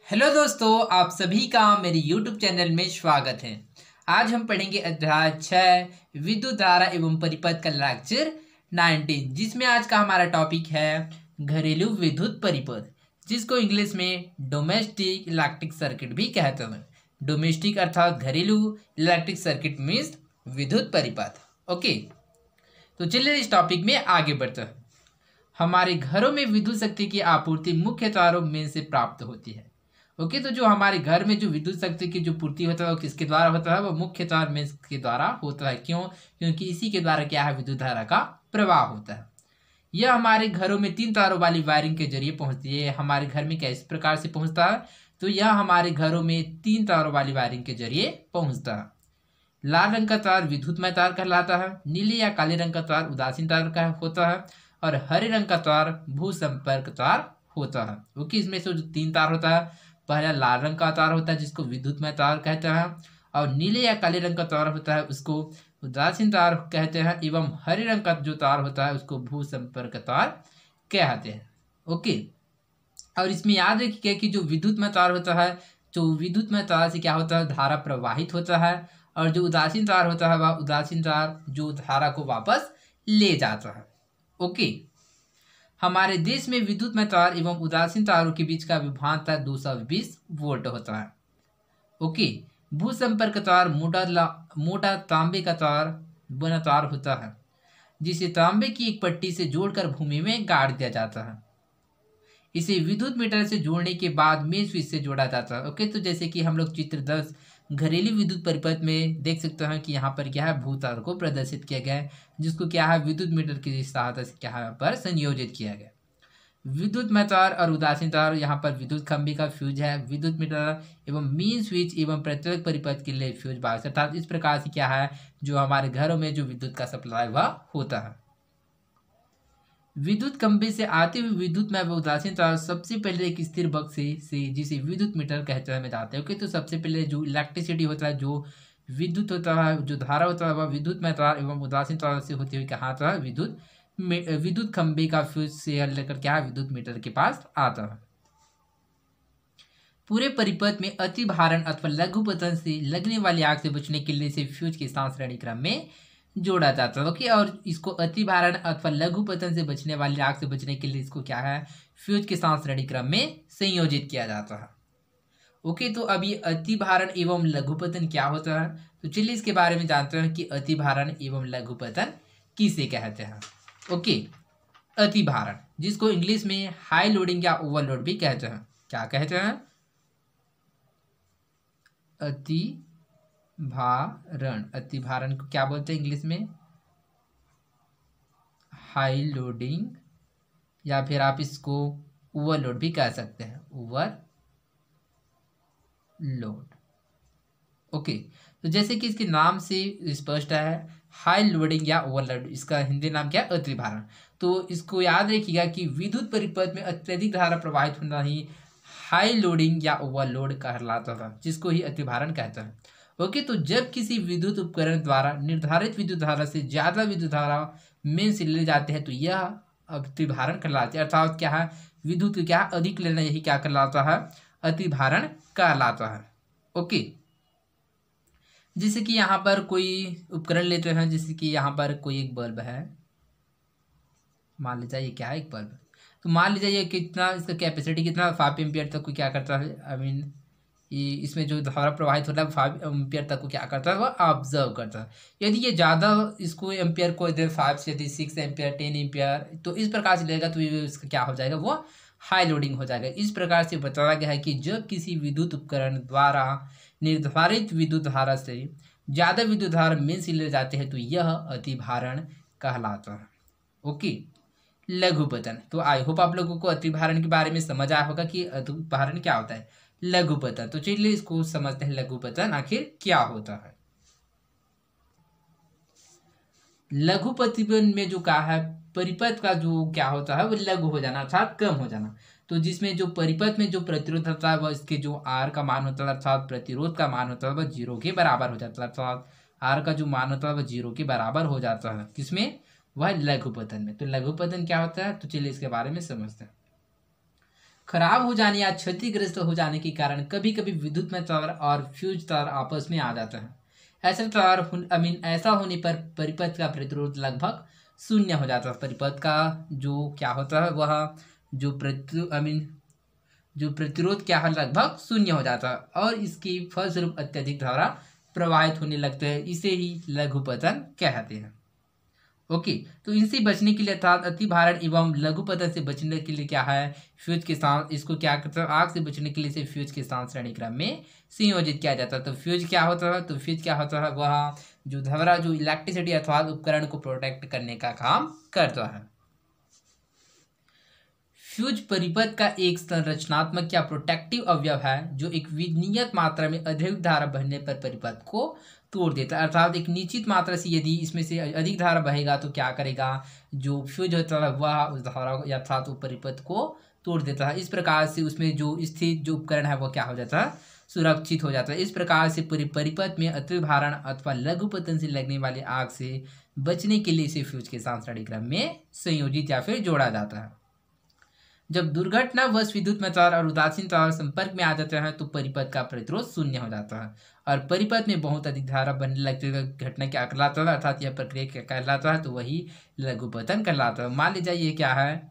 Hello दोस्तों, आप सभी का मेरे YouTube चैनल में स्वागत है। आज हम पढ़ेंगे अध्याय 6 विद्युत धारा एवं परिपथ का लेक्चर 19, जिसमें आज का हमारा टॉपिक है घरेलू विद्युत परिपथ, जिसको इंग्लिश में डोमेस्टिक इलेक्ट्रिक सर्किट भी कहते हैं। डोमेस्टिक अर्थात घरेलू, इलेक्ट्रिक सर्किट मीन्स विद्युत परिपथ। ओके, तो चलिए इस टॉपिक में आगे बढ़ते हैं। हमारे घरों में विद्युत शक्ति की आपूर्ति मुख्य तारों में से प्राप्त होती है। ओके, तो जो हमारे घर में जो विद्युत शक्ति की जो पूर्ति होता है वो किसके द्वारा होता है? वो मुख्य तार में के द्वारा होता है। क्यों? क्योंकि इसी के द्वारा क्या है, विद्युत धारा का प्रवाह होता है। यह हमारे घरों में 3 तारों वाली वायरिंग के जरिए पहुंचती है। हमारे घर में किस प्रकार से पहुंचता है? तो यह हमारे घरों में 3 तारों वाली वायरिंग के जरिए पहुंचता है। लाल रंग का तार विद्युतमय तार कहलाता है, नीले या काले रंग का तार उदासीन तार का होता है, और हरे रंग का तार भू संपर्क तार होता है। ओके, इसमें से जो 3 तार होता है, पहला लाल रंग का तार होता है जिसको विद्युतमय तार कहते हैं, और नीले या काले रंग का तार होता है उसको उदासीन तार कहते हैं, एवं हरे रंग का जो तार होता है उसको भू संपर्क तार कहते हैं। ओके, और इसमें याद रखिए कि जो विद्युतमय तार होता है, जो विद्युतमय तार से क्या होता है, धारा प्रवाहित होता है, और जो उदासीन तार होता है वह उदासीन तार जो धारा को वापस ले जाता है। ओके, हमारे देश में विद्युतमय तार एवं उदासीन तारों के बीच का विभवांतर 220 वोल्ट होता है। ओके, भू संपर्क तार मोटा तांबे का तार बना तार होता है, जिसे तांबे की एक पट्टी से जोड़कर भूमि में गाड़ दिया जाता है। इसे विद्युत मीटर से जोड़ने के बाद मेन स्विच से जोड़ा जाता है। ओके, तो जैसे कि हम लोग चित्र 10 घरेलू विद्युत परिपथ में देख सकते हैं कि यहाँ पर क्या है, भूतार को प्रदर्शित किया गया है, जिसको क्या है, विद्युत मीटर की सहायता से क्या है पर संयोजित किया गया। विद्युतमय तार और उदासीन तार, यहाँ पर विद्युत खंभे का फ्यूज है, विद्युत मीटर एवं मेन स्विच एवं प्रत्येक परिपथ के लिए फ्यूज बॉक्स, अर्थात इस प्रकार से क्या है, जो हमारे घरों में जो विद्युत का सप्लाई वह होता है। विद्युत खंभे से आते हुए विद्युतमय व उदासीन तार सबसे पहले एक स्थिर बक्से से जिसे विद्युत मीटर कहते हैं में जाते हैं। ओके, तो सबसे पहले जो इलेक्ट्रिसिटी होता है, जो विद्युत होता है, जो धारा होता है, वह विद्युतमय तार एवं उदासीन तार से होती हुई कहाँ आता है, विद्युत खंभे का फ्यूज से लेकर क्या विद्युत मीटर के पास आता है। पूरे परिपथ में अति भारण अथवा लघु पतन से लगने वाली आग से बचने के लिए इसे फ्यूज के साथ श्रेणी क्रम में जोड़ा जाता है। ओके, और इसको अति भारण अथवा लघु पतन से बचने वाली आग से बचने के लिए इसको क्या है, फ्यूज के साथ श्रेणी क्रम में संयोजित किया जाता है। ओके, तो अभी अति भारण एवं लघु पतन क्या होता है, तो चलिए इसके बारे में जानते हैं कि अति भारण एवं लघु पतन किसे कहते हैं। ओके, अति भारण जिसको इंग्लिश में हाई लोडिंग या ओवरलोड भी कहते हैं। क्या कहते हैं? अति भारण। अति भारण को क्या बोलते हैं इंग्लिश में? हाई लोडिंग, या फिर आप इसको ओवरलोड भी कह सकते हैं, ओवरलोड। ओके, तो जैसे कि इसके नाम से स्पष्ट है, हाई लोडिंग या ओवरलोड, इसका हिंदी नाम क्या है, अति भारण। तो इसको याद रखिएगा कि विद्युत परिपथ में अत्यधिक धारा प्रवाहित होना ही हाई लोडिंग या ओवरलोड कहलाता था, जिसको ही अति भारण कहता है। ओके, तो जब किसी विद्युत उपकरण द्वारा निर्धारित विद्युत धारा से ज्यादा विद्युत धारा मेन से ले जाते हैं तो यह अति भारण कहलाते हैं। अर्थात क्या है, विद्युत को क्या अधिक लेना, यही क्या कहलाता है, अति भारण कहलाता है। ओके, जैसे कि यहाँ पर कोई उपकरण लेते हैं, जैसे कि यहाँ पर कोई एक बल्ब है, मान लीजिए ये क्या है, एक बल्ब। तो मान लीजिए ये कितना, इसका कैपेसिटी कितना, 5 एम्पियर तक को क्या करता है, आई मीन इसमें जो धारा प्रवाहित होता है 5 एम्पियर तक को क्या करता है, वह ऑब्जर्व करता है। यदि ये ज़्यादा इसको एम्पियर को दे, 5 से यदि 6 एम्पियर 10 एम्पियर, तो इस प्रकार से लेगा तो ये इसका क्या हो जाएगा, वो हाई लोडिंग हो जाएगा। इस प्रकार से बताया गया है कि जब किसी विद्युत उपकरण द्वारा निर्धारित विद्युत धारा से ज़्यादा विद्युत धारा मेन से ले जाते हैं तो यह अति भारण कहलाता है। ओके, लघु पतन। तो आई होप आप लोगों को अति भारण के बारे में समझ आया होगा कि अति भारण क्या होता है, लघु पतन। तो चलिए इसको समझते हैं, लघु पतन आखिर क्या होता है। लघु पतन में जो कहा है, परिपथ का जो क्या होता है वो लघु हो जाना, अर्थात कम हो जाना। तो जिसमें जो परिपथ में जो प्रतिरोध होता है वह इसके जो आर का मान होता है, अर्थात प्रतिरोध का मान होता है, वह 0 के बराबर हो जाता है। अर्थात आर का जो मान होता है वह 0 के बराबर हो जाता है। किसमें? वह लघु पतन में। तो लघु पतन क्या होता है, तो चलिए इसके बारे में समझते हैं। खराब हो जाने या क्षतिग्रस्त हो जाने के कारण कभी कभी विद्युत में तार और फ्यूज तार आपस में आ जाता है। ऐसा होने पर परिपथ का प्रतिरोध लगभग शून्य हो जाता है। परिपथ का जो क्या होता है वह जो प्रतिरोध क्या है लगभग शून्य हो जाता है और इसकी फलस्वरूप अत्यधिक धारा प्रवाहित होने लगते हैं। इसे ही लघुपतन कहते हैं। ओके, तो इनसे बचने के लिए अर्थात अति भारण एवं लघुपतन से बचने के लिए क्या है, फ्यूज के साथ इसको क्या करता है, आग से बचने के लिए इसे फ्यूज के साथ श्रेणी क्रम में संयोजित किया जाता है। तो फ्यूज क्या होता है, तो फ्यूज क्या होता है, वह जो धारा जो इलेक्ट्रिसिटी अर्थात उपकरण को प्रोटेक्ट करने का काम करता है। फ्यूज परिपथ का एक संरचनात्मक या प्रोटेक्टिव अवयव है जो एक नियत मात्रा में अधिक धारा बहने पर परिपथ को तोड़ देता है। अर्थात एक निश्चित मात्रा से यदि इसमें से अधिक धारा बहेगा तो क्या करेगा, जो फ्यूज होता है वह उस धारा अर्थात परिपथ को तोड़ देता है। इस प्रकार से उसमें जो स्थित जो उपकरण है वह क्या हो जाता है, सुरक्षित हो जाता है। इस प्रकार से परिपथ में अति भारण अथवा लघुपतन से लगने वाली आग से बचने के लिए इसे फ्यूज के साथ श्रेणी क्रम में संयोजित या फिर जोड़ा जाता है। जब दुर्घटनावश विद्युत में तार और उदासीन तार संपर्क में आ जाते हैं तो परिपथ का प्रतिरोध शून्य हो जाता है और परिपथ में बहुत अधिक धारा बनने लगती है। घटना क्या कहलाता है, अर्थात यह प्रक्रिया क्या कहलाता है, तो वही लघुपतन कहलाता है। मान लीजिए ये क्या है,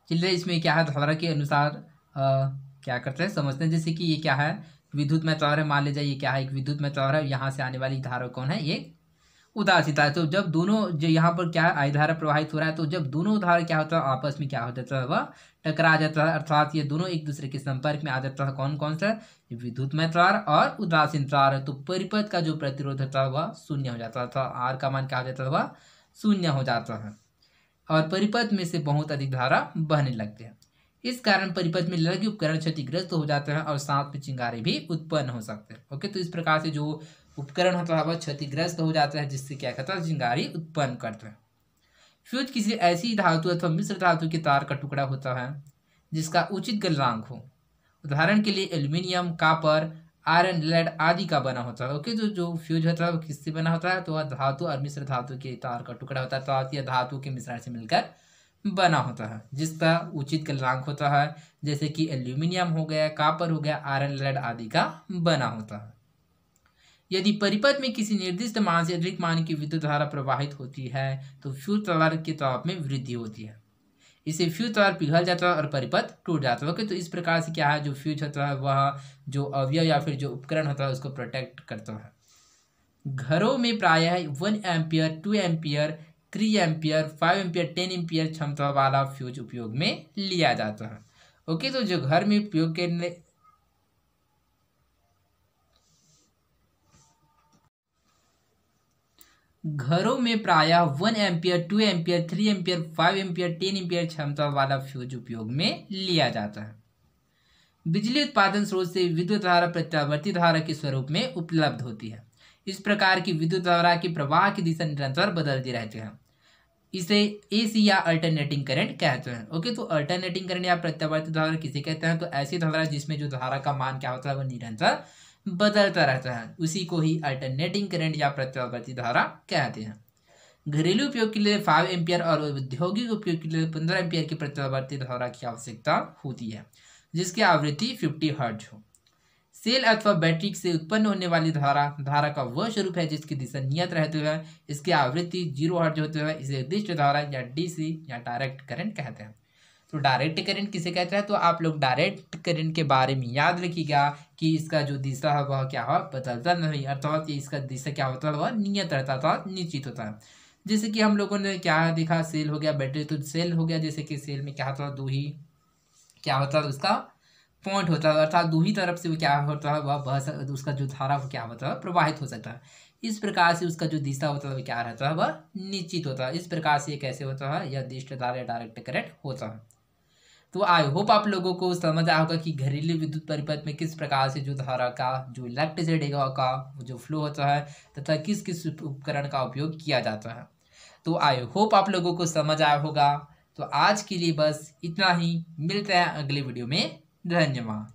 चलिए इसमें क्या है, धारा के अनुसार क्या करते हैं समझते हैं। जैसे कि ये क्या है, विद्युत में तार है, मान लीजिए ये क्या है, एक विद्युत में तार है, यहाँ से आने वाली धारा कौन है, ये उदासीनता है। तो जब दोनों जो यहाँ पर क्या है आई धारा प्रवाहित हो रहा है, तो जब दोनों धारा क्या होता है आपस में क्या हो जाता है, वह टकरा जाता है। अर्थात ये दोनों एक दूसरे के संपर्क में आ जाता है। कौन कौन सा, विद्युत में तार और उदासीन तार। तो परिपथ का जो प्रतिरोध होता है वह शून्य हो जाता था, आर का मान क्या हो जाता है, वह शून्य हो जाता है और परिपथ में से बहुत अधिक धारा बहने लगते हैं। इस कारण परिपथ में लगे उपकरण क्षतिग्रस्त हो जाते हैं और साथ में चिंगारे भी उत्पन्न हो सकते हैं। ओके, तो इस प्रकार से जो उपकरण होता है वह क्षतिग्रस्त हो जाता है, जिससे क्या कहता है, चिंगारी उत्पन्न करता है। फ्यूज किसी ऐसी धातु अथवा मिश्र धातु के तार का टुकड़ा होता है जिसका उचित गलनांक हो। उदाहरण के लिए एल्यूमिनियम, कापर, आयरन, लेड आदि का बना होता है। ओके, तो जो फ्यूज होता है वो किससे बना होता है, तो वह धातु और मिश्र धातु के तार का टुकड़ा होता है। तो यह धातु के मिश्रण से मिलकर बना होता है जिसका उचित गलनांक होता है। जैसे कि एल्यूमिनियम हो गया, कापर हो गया, आयरन, लेड आदि का बना होता है। यदि परिपथ में किसी निर्दिष्ट मान से अधिक मान की विद्युत धारा प्रवाहित होती है तो फ्यूज तार के ताप में वृद्धि होती है। इससे फ्यूज तार पिघल जाता है और परिपथ टूट जाता है। ओके, तो इस प्रकार से क्या है, जो फ्यूज होता है वह जो अवयव या फिर जो उपकरण होता है उसको प्रोटेक्ट करता है। घरों में प्रायः 1 ampere, 2 ampere, 3 ampere, 5 ampere, 10 ampere क्षमता वाला फ्यूज उपयोग में लिया जाता है। ओके, तो जो घर में उपयोग करने घरों में प्रायः 1 ampere, 2 ampere, 3 ampere, 5 ampere, 10 ampere क्षमता वाला फ्यूज उपयोग में लिया जाता है। बिजली उत्पादन स्रोत से विद्युत धारा प्रत्यावर्ती धारा के स्वरूप में उपलब्ध होती है। इस प्रकार की विद्युत धारा के प्रवाह की दिशा निरंतर बदलती रहती है। इसे एसी या अल्टरनेटिंग करंट कहते हैं। ओके, तो अल्टरनेटिंग करंट या प्रत्यावर्ती धारा किसे कहते हैं, तो ऐसी धारा जिसमें जो धारा का मान क्या होता है वह निरंतर बदलता रहता है, उसी को ही अल्टरनेटिंग करंट या प्रत्यावर्ती धारा कहते हैं। घरेलू उपयोग के लिए 5 एम्पियर और औद्योगिक उपयोग के लिए 15 एम्पियर की प्रत्यावर्ती धारा की आवश्यकता होती है जिसकी आवृत्ति 50 हर्ट्ज हो। सेल अथवा बैटरी से उत्पन्न होने वाली धारा का वह स्वरूप है जिसकी दिशा नियत रहती है। इसकी आवृत्ति 0 हर्ट्ज होती है। इसे निर्दिष्ट धारा या डीसी या डायरेक्ट करंट कहते हैं। तो डायरेक्ट करंट किसे कहते हैं, तो आप लोग डायरेक्ट करंट के बारे में याद रखिएगा कि इसका जो दिशा है वह क्या है, बदलता नहीं, अर्थात इसका दिशा क्या होता है, वह नियत रहता था, निश्चित होता है। जैसे कि हम लोगों ने क्या देखा, सेल हो गया, बैटरी, तो सेल हो गया, जैसे कि सेल में क्या होता है, दो ही क्या होता है, उसका पॉइंट होता है, अर्थात दो ही तरफ से वो क्या होता है, वह उसका जो धारा वो क्या होता है, प्रवाहित हो सकता है। इस प्रकार से उसका जो दिशा होता है वह क्या रहता है, वह निश्चित होता है। इस प्रकार से ये कैसे होता है, यह निर्दिष्ट धारा या डायरेक्ट करंट होता है। तो आई होप आप लोगों को समझ आया होगा कि घरेलू विद्युत परिपथ में किस प्रकार से जो धारा का जो इलेक्ट्रिसिटी का जो फ्लो होता है तथा किस किस उपकरण का उपयोग किया जाता है। तो आई होप आप लोगों को समझ आया होगा। तो आज के लिए बस इतना ही, मिलते हैं अगले वीडियो में। धन्यवाद।